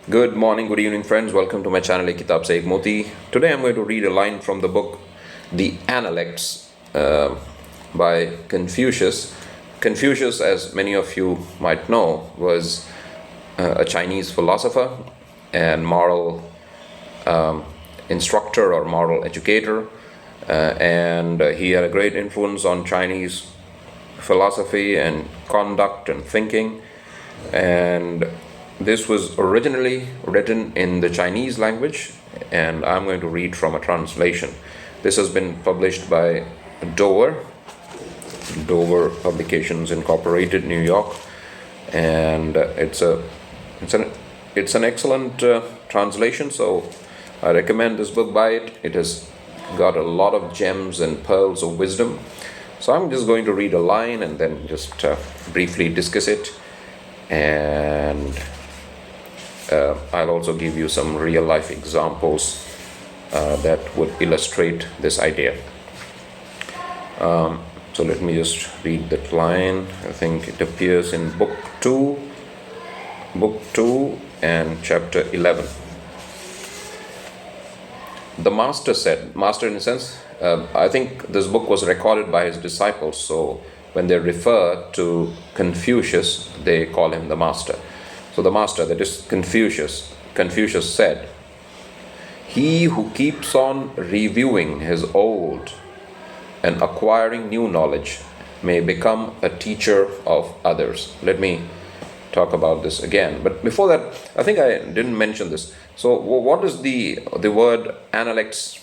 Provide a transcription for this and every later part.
Good morning, good evening, friends. Welcome to my channel, Kitab Se Ek Moti. Today I'm going to read a line from the book The Analects by Confucius. Confucius, as many of you might know, was a Chinese philosopher and moral instructor or moral educator, and he had a great influence on Chinese philosophy and conduct and thinking. And this was originally written in the Chinese language, and I'm going to read from a translation. This has been published by Dover Publications Incorporated, New York, and it's an excellent translation. So I recommend this book. Buy it. It has got a lot of gems and pearls of wisdom. So I'm just going to read a line and then just briefly discuss it, and I'll also give you some real life examples that would illustrate this idea. So let me just read that line. I think it appears in book 2 and chapter 11. The master said, master in a sense, I think this book was recorded by his disciples, so when they refer to Confucius, they call him the master. So the master, that is Confucius said, "He who keeps on reviewing his old and acquiring new knowledge may become a teacher of others." Let me talk about this again. But before that, I think I didn't mention this. So what does the word analects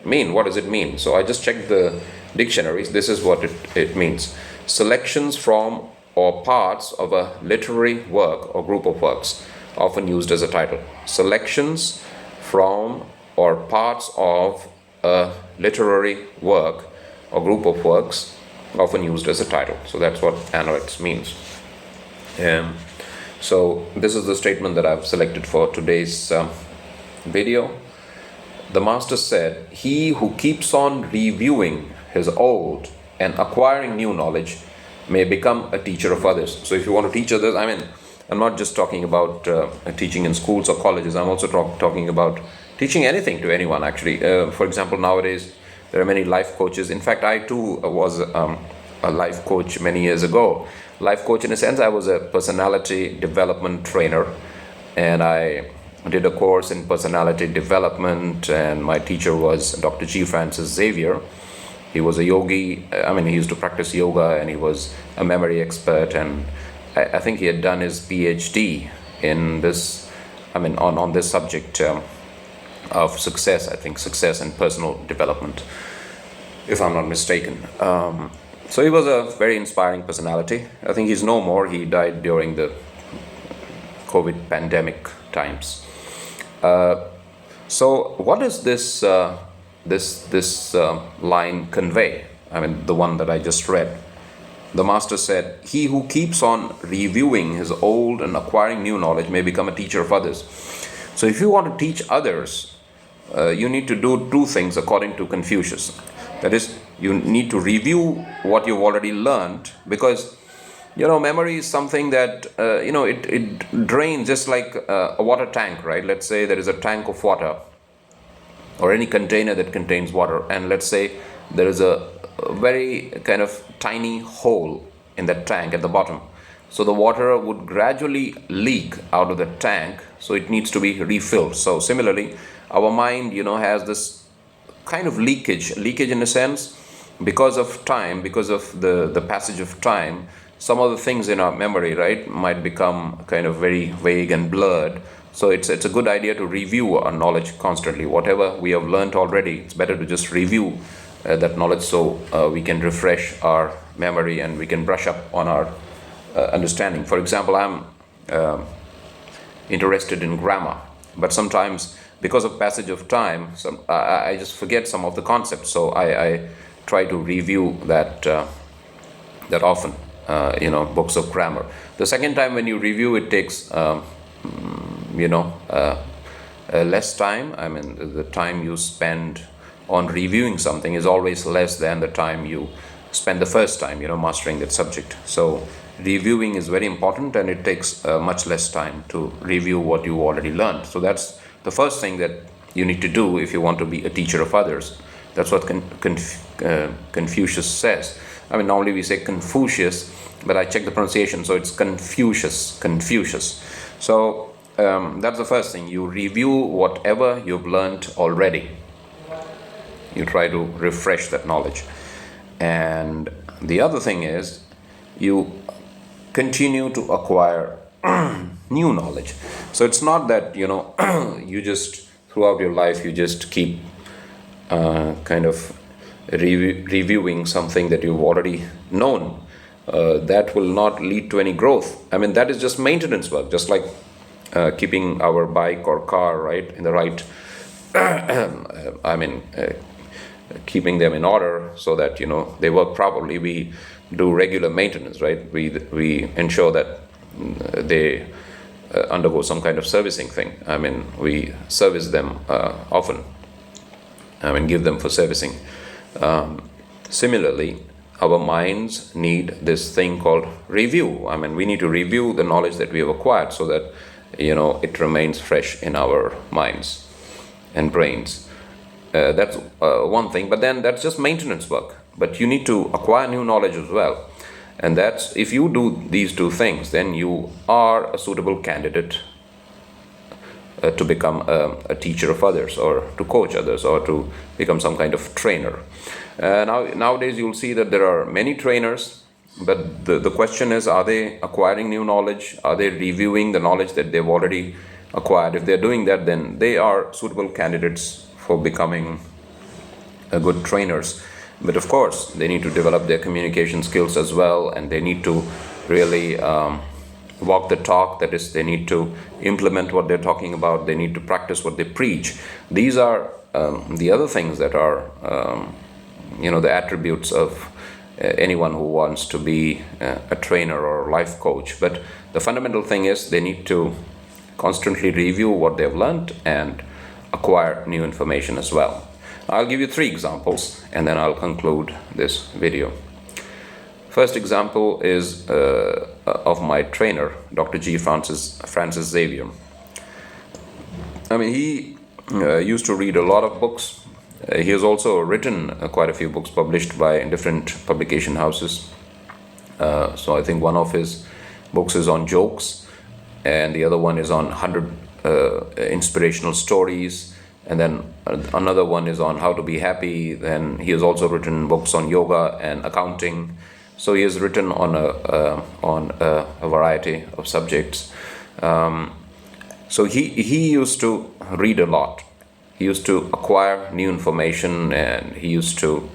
mean? What does it mean? So I just checked the dictionaries. This is what it means. Selections from or parts of a literary work or group of works, often used as a title. Selections from or parts of a literary work or group of works, often used as a title. So that's what analects means. So this is the statement that I've selected for today's video. The master said, "He who keeps on reviewing his old and acquiring new knowledge may become a teacher of others." So if you want to teach others, I'm not just talking about teaching in schools or colleges. I'm also talking about teaching anything to anyone, actually. For example, nowadays there are many life coaches. In fact, I too was a life coach many years ago. Life coach in a sense, I was a personality development trainer, and I did a course in personality development, and my teacher was Dr. G. Francis Xavier. He was a yogi. He used to practice yoga, and he was a memory expert, and I think he had done his PhD in this, on this subject of success. I think success and personal development, if I'm not mistaken. So he was a very inspiring personality. I think he's no more. He died during the COVID pandemic times. So what does this line convey? The one that I just read. The master said, "He who keeps on reviewing his old and acquiring new knowledge may become a teacher of others." So if you want to teach others, you need to do two things according to Confucius. That is, you need to review what you've already learned, because memory is something that it drains, just like a water tank, right? Let's say there is a tank of water, or any container that contains water, and let's say there is a very kind of tiny hole in that tank at the bottom. So the water would gradually leak out of the tank, so it needs to be refilled. So similarly, our mind has this kind of leakage in a sense, because of time, because of the passage of time. Some of the things in our memory, right, might become kind of very vague and blurred. So it's a good idea to review our knowledge constantly. Whatever we have learned already, it's better to just review that knowledge, so we can refresh our memory and we can brush up on our understanding. For example, I'm interested in grammar, but sometimes because of passage of time, I just forget some of the concepts. So I try to review that often. Books of grammar. The second time when you review, it takes less time. The time you spend on reviewing something is always less than the time you spend the first time, mastering that subject. So reviewing is very important, and it takes much less time to review what you already learned. So that's the first thing that you need to do if you want to be a teacher of others. That's what Confucius says. I mean, normally we say Confucius, but I checked the pronunciation, so it's Confucius. So that's the first thing. You review whatever you've learned already. You try to refresh that knowledge. And the other thing is, you continue to acquire new knowledge. So it's not that, you just, throughout your life, you just keep kind of reviewing something that you've already known. That will not lead to any growth. I mean, that is just maintenance work, just like keeping our bike or car, right, in the right, keeping them in order so that, they work properly. We do regular maintenance, right? We ensure that they undergo some kind of servicing thing. I mean, we service them often. Give them for servicing. Similarly, our minds need this thing called review. I mean, we need to review the knowledge that we have acquired so that, it remains fresh in our minds and brains. That's one thing, but then that's just maintenance work. But you need to acquire new knowledge as well. And that's, if you do these two things, then you are a suitable candidate to become a teacher of others, or to coach others, or to become some kind of trainer. Nowadays you'll see that there are many trainers, but the question is, are they acquiring new knowledge? Are they reviewing the knowledge that they've already acquired? If they're doing that, then they are suitable candidates for becoming good trainers. But of course, they need to develop their communication skills as well, and they need to really walk the talk. That is, they need to implement what they're talking about. They need to practice what they preach. These are the other things that are, the attributes of anyone who wants to be a trainer or a life coach. But the fundamental thing is, they need to constantly review what they've learned and acquire new information as well. I'll give you 3 examples, and then I'll conclude this video. First example is of my trainer, Dr. G. Francis Xavier. I mean, he used to read a lot of books. He has also written quite a few books published by different publication houses. So I think one of his books is on jokes, and the other one is on 100 inspirational stories, and then another one is on how to be happy. Then he has also written books on yoga and accounting. So he has written on a variety of subjects. So he used to read a lot. He used to acquire new information, and he used to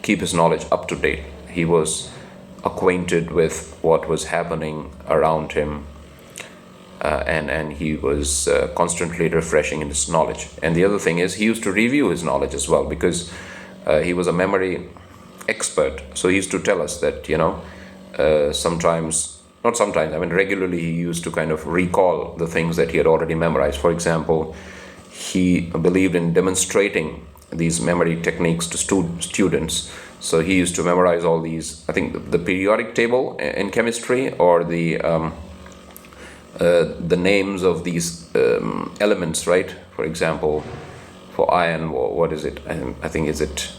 keep his knowledge up to date. He was acquainted with what was happening around him, and he was constantly refreshing in his knowledge. And the other thing is, he used to review his knowledge as well, because he was a memory expert. So he used to tell us that, regularly he used to kind of recall the things that he had already memorized. For example, he believed in demonstrating these memory techniques to students. So he used to memorize all these, I think the periodic table in chemistry, or the names of these elements, right? For example, for iron, what is it? I think, is it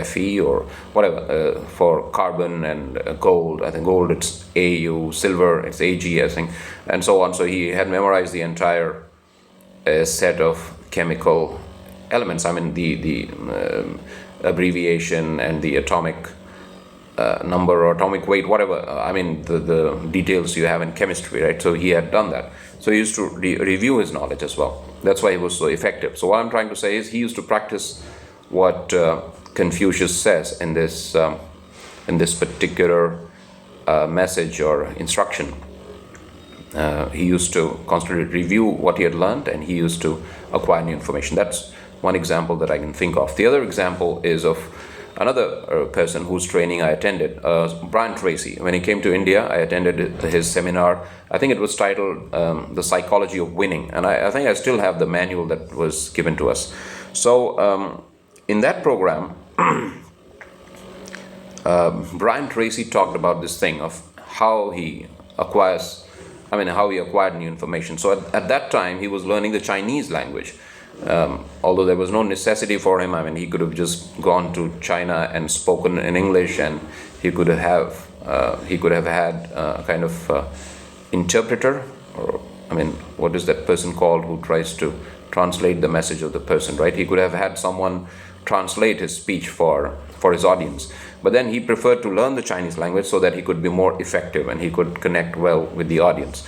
Fe or whatever? For carbon and gold, I think gold it's Au, silver it's Ag, I think, and so on. So he had memorized the entire set of chemical elements. I mean, the abbreviation and the atomic number or atomic weight, whatever. I mean, the details you have in chemistry, right? So he had done that. So he used to review his knowledge as well. That's why he was so effective. So what I'm trying to say is, he used to practice what Confucius says in this particular message or instruction. He used to constantly review what he had learned, and he used to acquire new information. That's one example that I can think of. The other example is of another person whose training I attended, Brian Tracy. When he came to India, I attended his seminar. I think it was titled The Psychology of Winning, and I think I still have the manual that was given to us. So in that program, Brian Tracy talked about this thing of how he how he acquired new information. So at that time, he was learning the Chinese language. Although there was no necessity for him, he could have just gone to China and spoken in English, and he could have had a kind of interpreter, or what is that person called who tries to translate the message of the person, right? He could have had someone translate his speech for his audience. But then he preferred to learn the Chinese language so that he could be more effective and he could connect well with the audience.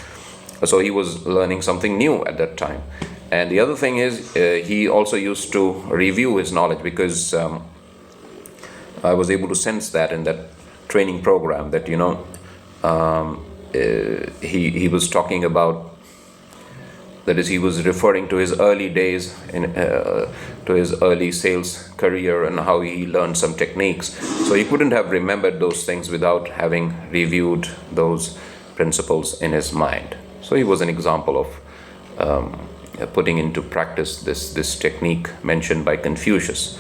So he was learning something new at that time. And the other thing is, he also used to review his knowledge, because I was able to sense that in that training program that, he was talking about, that is, he was referring to his early days, to his early sales career, and how he learned some techniques. So he couldn't have remembered those things without having reviewed those principles in his mind. So he was an example of putting into practice this technique mentioned by Confucius.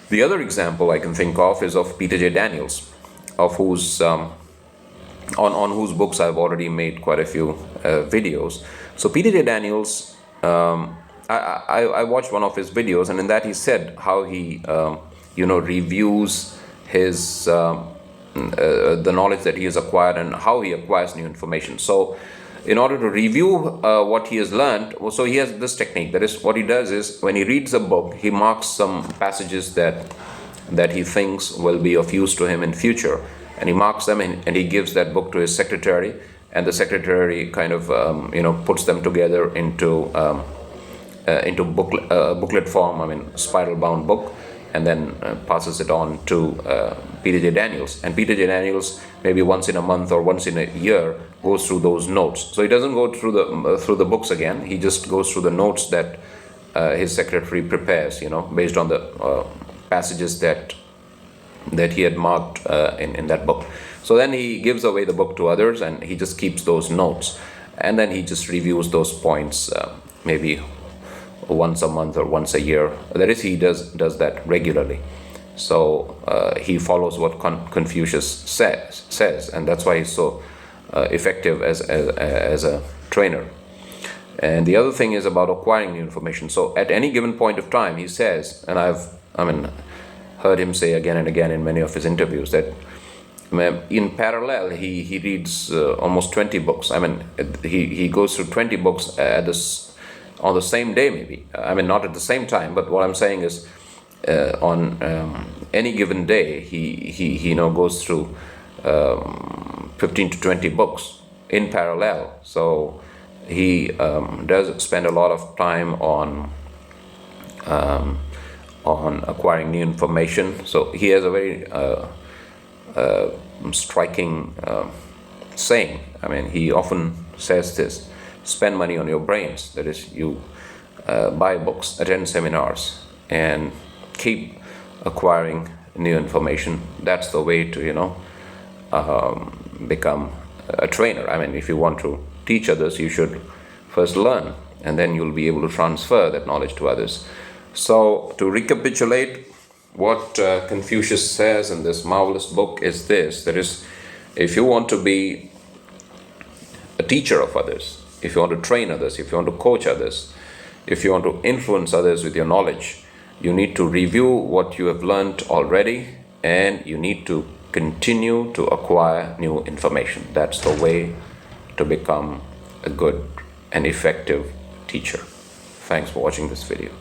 The other example I can think of is of Peter J. Daniels, of whose on whose books I've already made quite a few videos. So Peter J. Daniels, I watched one of his videos, and in that he said how he reviews his the knowledge that he has acquired and how he acquires new information. So in order to review what he has learned, so he has this technique. That is, what he does is, when he reads a book, he marks some passages that he thinks will be of use to him in future, and he marks them, and he gives that book to his secretary, and the secretary kind of puts them together into booklet form, spiral bound book, and then passes it on to Peter J. Daniels. And Peter J. Daniels, maybe once in a month or once in a year, goes through those notes. So he doesn't go through the books again. He just goes through the notes that his secretary prepares, based on the passages that he had marked in that book. So then he gives away the book to others, and he just keeps those notes, and then he just reviews those points maybe once a month or once a year. That is, he does that regularly. So he follows what Confucius says, and that's why he's so effective as a trainer. And the other thing is about acquiring new information. So at any given point of time, he says, and I've heard him say again and again in many of his interviews, that in parallel he reads almost 20 books. He goes through 20 books on the same day, maybe. Not at the same time, but what I'm saying is, on any given day, he goes through 15 to 20 books in parallel. So he does spend a lot of time on acquiring new information. So he has a very striking saying. He often says this: spend money on your brains. That is, you buy books, attend seminars, and keep acquiring new information. That's the way to become a trainer. If you want to teach others, you should first learn, and then you'll be able to transfer that knowledge to others. So to recapitulate, what Confucius says in this marvelous book is this: that is, if you want to be a teacher of others, if you want to train others, if you want to coach others, if you want to influence others with your knowledge, you need to review what you have learned already, and you need to continue to acquire new information. That's the way to become a good and effective teacher. Thanks for watching this video.